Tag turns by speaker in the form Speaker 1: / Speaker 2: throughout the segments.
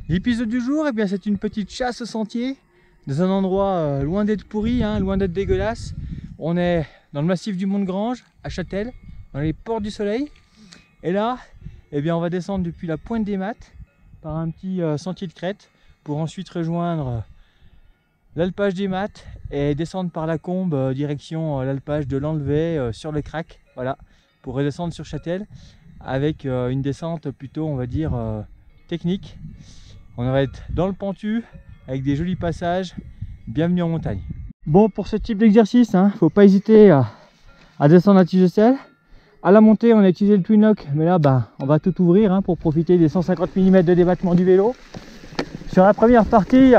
Speaker 1: L'épisode du jour, eh bien, c'est une petite chasse au sentier dans un endroit loin d'être pourri, loin d'être dégueulasse. On est dans le massif du Mont de Grange, à Châtel, dans les Portes du Soleil. Et là, eh bien, on va descendre depuis la Pointe des Mattes par un petit sentier de crête pour ensuite rejoindre l'alpage des Mattes et descendre par la Combe direction l'alpage de l'Enlevé sur le Crac. Voilà, pour redescendre sur Châtel avec une descente plutôt, on va dire, technique. On va être dans le pentu avec des jolis passages. Bienvenue en montagne. Bon, pour ce type d'exercice, faut pas hésiter à descendre à tige de sel. À la montée, on a utilisé le twin lock, mais là, on va tout ouvrir pour profiter des 150 mm de débattement du vélo. Sur la première partie,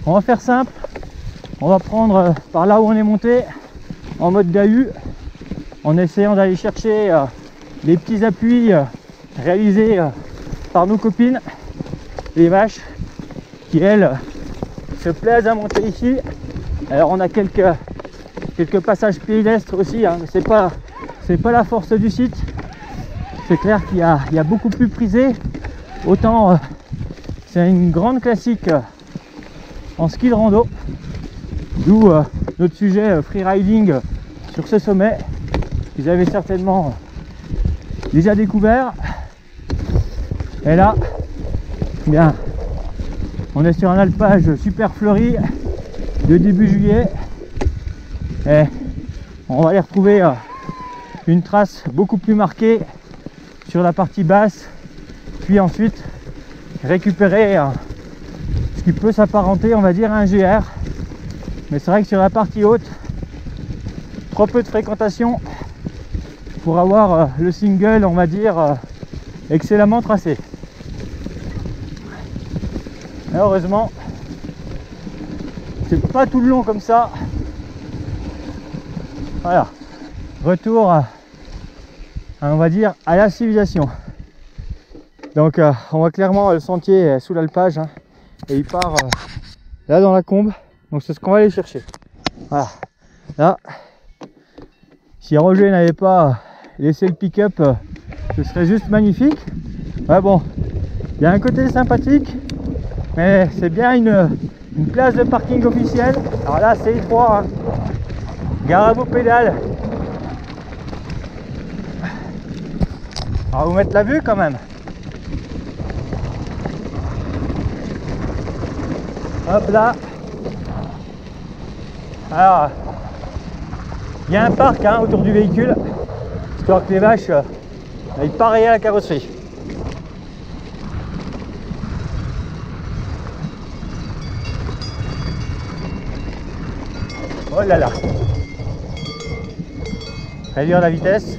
Speaker 1: on va faire simple. On va prendre par là où on est monté, en mode DAU, en essayant d'aller chercher les petits appuis réalisés par nos copines, les vaches, qui elles se plaisent à monter ici. Alors on a quelques passages pédestres aussi, mais c'est pas la force du site. C'est clair qu'il y a beaucoup plus prisé. Autant c'est une grande classique en ski de rando, d'où notre sujet freeriding sur ce sommet. Vous avez certainement déjà découvert. Et là, bien, on est sur un alpage super fleuri de début juillet et on va aller retrouver une trace beaucoup plus marquée sur la partie basse, puis ensuite récupérer ce qui peut s'apparenter, on va dire, à un GR. Mais c'est vrai que sur la partie haute, trop peu de fréquentation pour avoir le single, on va dire, excellemment tracé. Heureusement, c'est pas tout le long comme ça. Voilà, retour on va dire à la civilisation. Donc on voit clairement le sentier sous l'alpage et il part là dans la Combe. Donc c'est ce qu'on va aller chercher. Voilà, là, si Roger n'avait pas laissé le pick-up, ce serait juste magnifique. Ouais, bon, il y a un côté sympathique, mais c'est bien une place de parking officielle. Alors là, c'est étroit, gare à vos pédales. On va vous mettre la vue quand même. Hop là. Alors, il y a un parc autour du véhicule, histoire que les vaches aillent pas rayer à la carrosserie. Oh là là. Réduire la vitesse.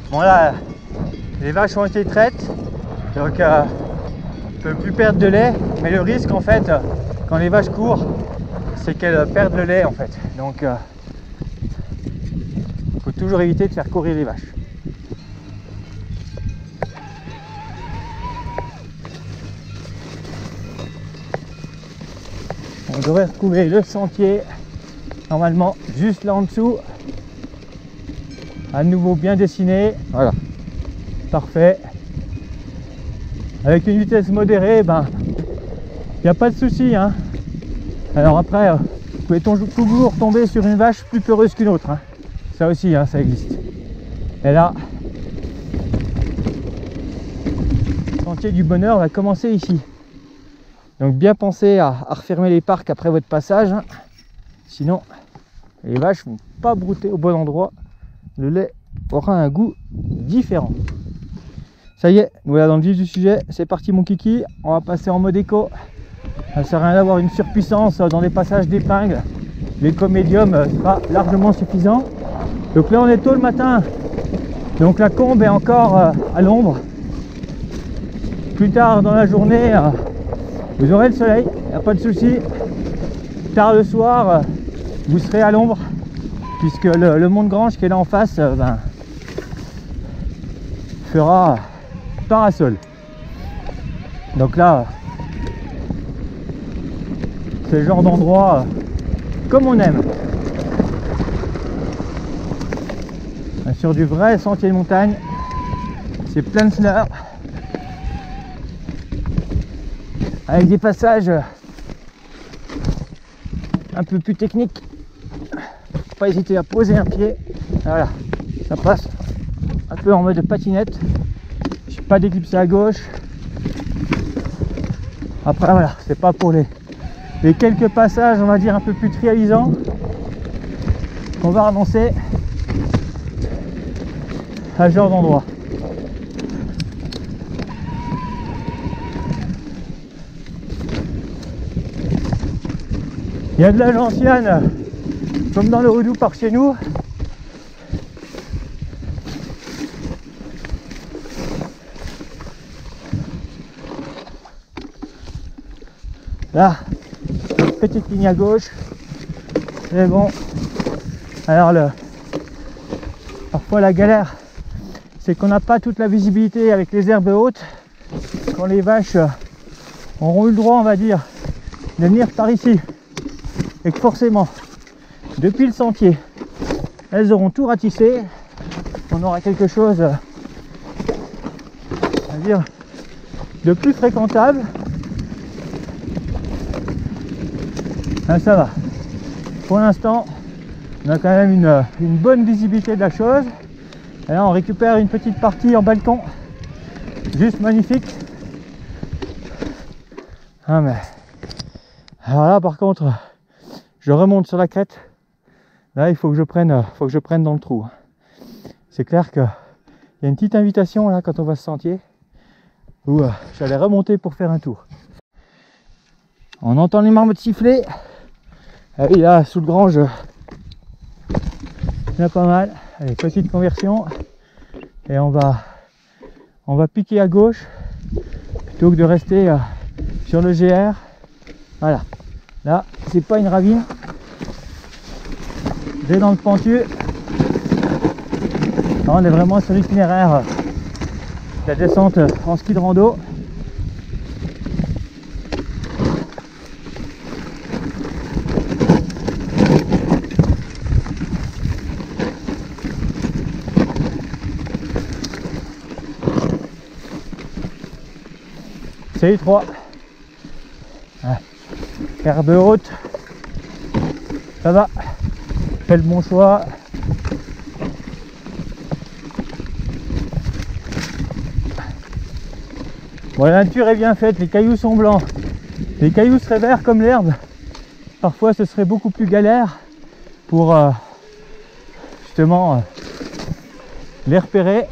Speaker 1: Bon là, les vaches ont été traites, donc on ne peut plus perdre de lait, mais le risque en fait, quand les vaches courent, c'est qu'elles perdent le lait en fait. Donc il faut toujours éviter de faire courir les vaches. On devrait retrouver le sentier normalement juste là en dessous, à nouveau bien dessiné. Voilà, parfait. Avec une vitesse modérée, il n'y a pas de souci. Alors après, vous pouvez toujours tomber sur une vache plus peureuse qu'une autre. Ça aussi, ça existe. Et là, le sentier du bonheur va commencer ici. Donc bien penser à refermer les parcs après votre passage. Sinon, les vaches vont pas brouter au bon endroit. Le lait aura un goût différent. Ça y est, nous voilà dans le vif du sujet. C'est parti mon kiki, on va passer en mode éco. Ça ne sert à rien d'avoir une surpuissance dans les passages d'épingle. L'éco médium sera largement suffisant. Donc là on est tôt le matin. Donc la Combe est encore à l'ombre. Plus tard dans la journée, vous aurez le soleil, il n'y a pas de souci. Tard le soir, vous serez à l'ombre, puisque le Mont de Grange qui est là en face fera parasol. Donc là, c'est le genre d'endroit comme on aime. Sur du vrai sentier de montagne, c'est plein de fleurs. avec des passages un peu plus techniques. Faut pas hésiter à poser un pied. Voilà, ça passe un peu en mode patinette. J'ai pas d'éclipse à gauche. Après voilà, c'est pas pour les quelques passages, on va dire, un peu plus trialisants qu'on va renoncer à ce genre d'endroit. Il y a de la gentiane comme dans le Houdou par chez nous. Là, petite ligne à gauche, c'est bon. Alors parfois la galère, c'est qu'on n'a pas toute la visibilité avec les herbes hautes. Quand les vaches auront eu le droit, on va dire, de venir par ici, et que forcément, depuis le sentier, elles auront tout ratissé, on aura quelque chose, à dire, de plus fréquentable. Ah, ça va. Pour l'instant, on a quand même une bonne visibilité de la chose. Et là, on récupère une petite partie en balcon. Juste magnifique. Ah, mais... Alors là, par contre, je remonte sur la crête. Là, il faut que je prenne dans le trou. C'est clair qu'il y a une petite invitation là quand on va se sentier où j'allais remonter pour faire un tour. On entend les marmottes siffler. Et là, sous le grange, il y en a pas mal. Allez, petite conversion. Et on va piquer à gauche plutôt que de rester sur le GR. Voilà. Là, c'est pas une ravine. J'ai dans le pentu. Là, on est vraiment sur l'itinéraire de la descente en ski de rando. C'est étroit. Ouais. Herbe haute. Ça va. Fais le bon choix. Bon, la nature est bien faite, les cailloux sont blancs. Les cailloux seraient verts comme l'herbe. Parfois ce serait beaucoup plus galère pour justement les repérer.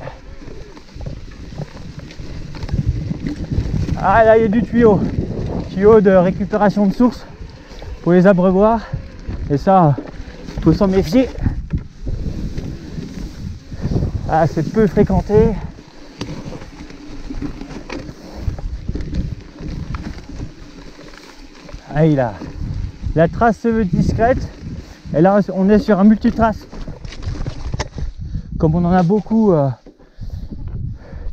Speaker 1: Ah là, il y a du tuyau de récupération de source pour les abreuvoirs, et ça, il faut s'en méfier. Ah, c'est peu fréquenté. Ah, la trace se veut discrète, et là on est sur un multitrace, comme on en a beaucoup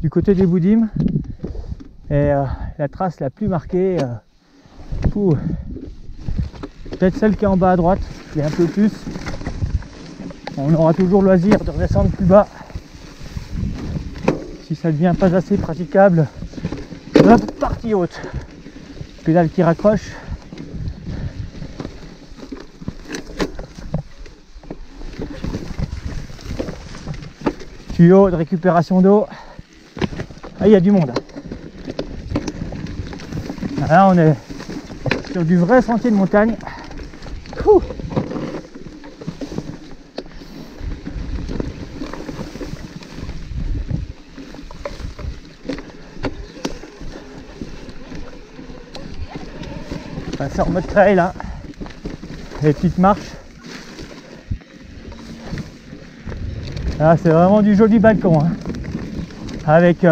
Speaker 1: du côté des Boudimes. Et la trace la plus marquée, peut-être celle qui est en bas à droite, qui est un peu plus. On aura toujours le loisir de redescendre plus bas si ça ne devient pas assez praticable. Hop, partie haute, pédale qui raccroche. Tuyau de récupération d'eau. Ah, il y a du monde. Là, on est sur du vrai sentier de montagne. Ouh. Passer en mode trail là. Les petites marches. Là, c'est vraiment du joli balcon, hein. Avec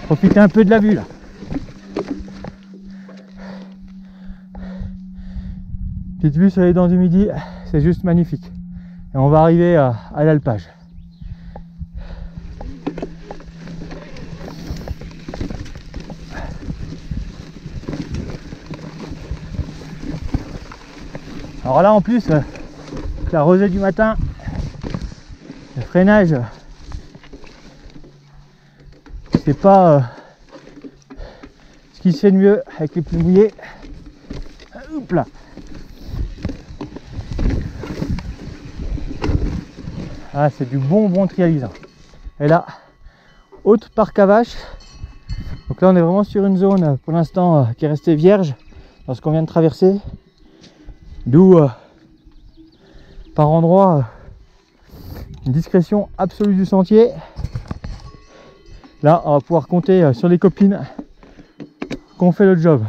Speaker 1: profitez un peu de la vue là. Petite vue sur les dents du Midi, c'est juste magnifique. Et on va arriver à l'alpage. Alors là en plus, la rosée du matin, le freinage, c'est pas qui se fait de mieux avec les pneus mouillés. Oups là. Ah, c'est du bon trialisant. Et là, haute parc à vaches. Donc là on est vraiment sur une zone pour l'instant qui est restée vierge dans ce qu'on vient de traverser. D'où par endroits une discrétion absolue du sentier. Là on va pouvoir compter sur les copines qu'on fait le job.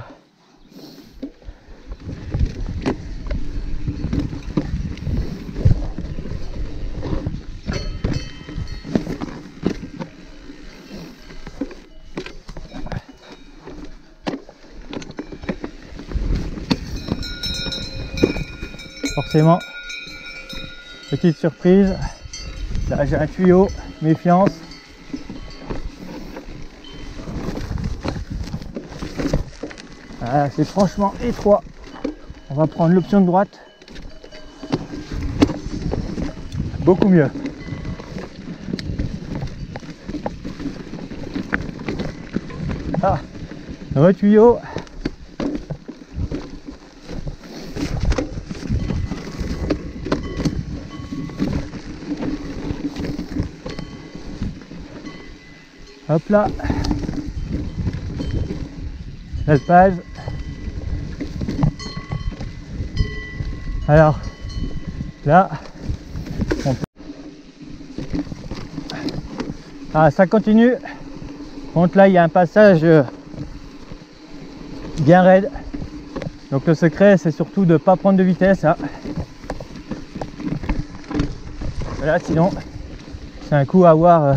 Speaker 1: Forcément, petite surprise, là j'ai un tuyau, méfiance. Voilà, c'est franchement étroit. On va prendre l'option de droite. Beaucoup mieux. Ah, le tuyau. Hop là, l'alpage. Alors là, on peut... Ah, ça continue. Donc là, il y a un passage bien raide. Donc le secret, c'est surtout de ne pas prendre de vitesse. Hein. Voilà, sinon, c'est un coup à avoir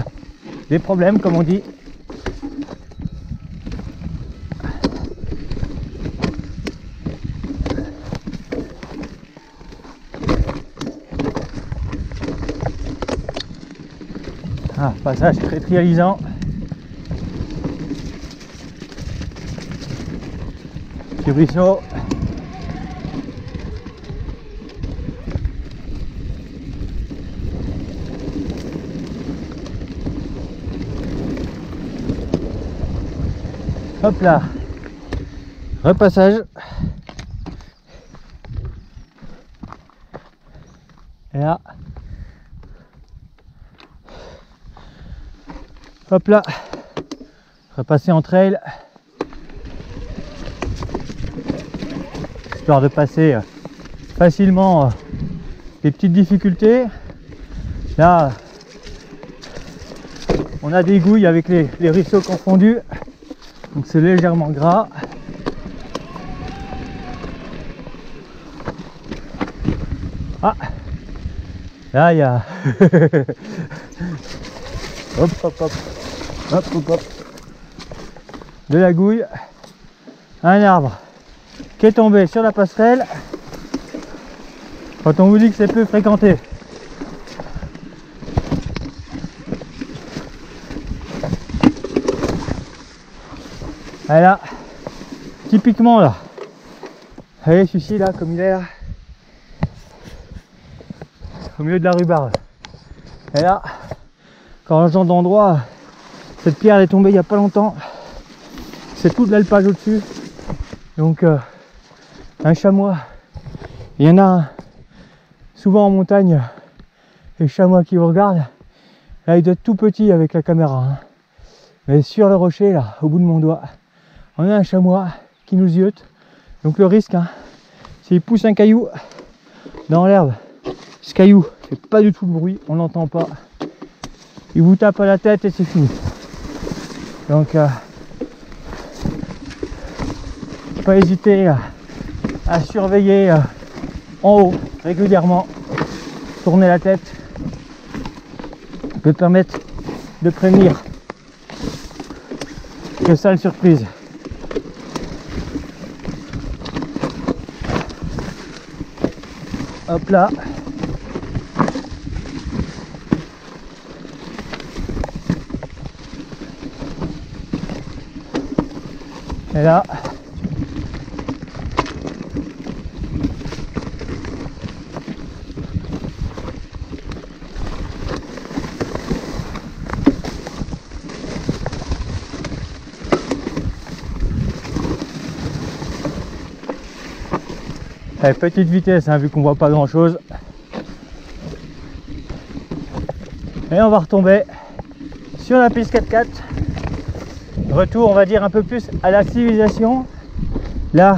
Speaker 1: des problèmes, comme on dit. Ah, passage très trialisant. Petit ruisseau. Hop là, repassage. Et là, hop là, repasser en trail, histoire de passer facilement les petites difficultés. Là, on a des gouilles avec les ruisseaux confondus. Donc c'est légèrement gras. Ah, là il y a hop hop hop hop hop hop de la gouille, un arbre qui est tombé sur la passerelle quand on vous dit que c'est peu fréquenté. Et là, typiquement là, vous voyez celui-ci là, comme il est là, au milieu de la rhubarbe. Et là, quand ce genre d'endroit, cette pierre elle est tombée il n'y a pas longtemps, c'est tout de l'alpage au-dessus. Donc un chamois, il y en a souvent en montagne, les chamois qui vous regardent, là il doit être tout petit avec la caméra. Hein. Mais sur le rocher là, au bout de mon doigt, on a un chamois qui nous ziote. Donc le risque, hein, s'il pousse un caillou dans l'herbe, ce caillou fait pas du tout de bruit, on l'entend pas. Il vous tape à la tête et c'est fini. Donc pas hésiter à surveiller en haut régulièrement, tourner la tête, peut permettre de prévenir de sales surprises. Hop là. Et là. Allez, petite vitesse hein, vu qu'on voit pas grand chose. Et on va retomber sur la piste 4x4. Retour on va dire un peu plus à la civilisation. Là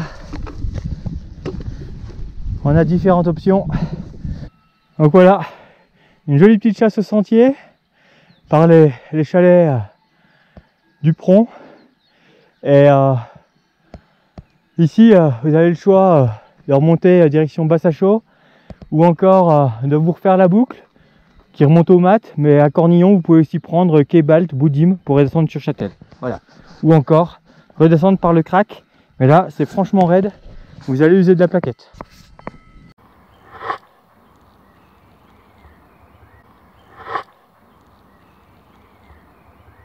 Speaker 1: on a différentes options. Donc voilà, une jolie petite chasse au sentier par les chalets du Pron. Et ici vous avez le choix de remonter direction Bassachaux ou encore de vous refaire la boucle qui remonte au mat, mais à Cornillon vous pouvez aussi prendre Quai Baltes, Boudim pour redescendre sur Châtel. Voilà. Ou encore redescendre par le Crac, mais là c'est franchement raide, vous allez user de la plaquette.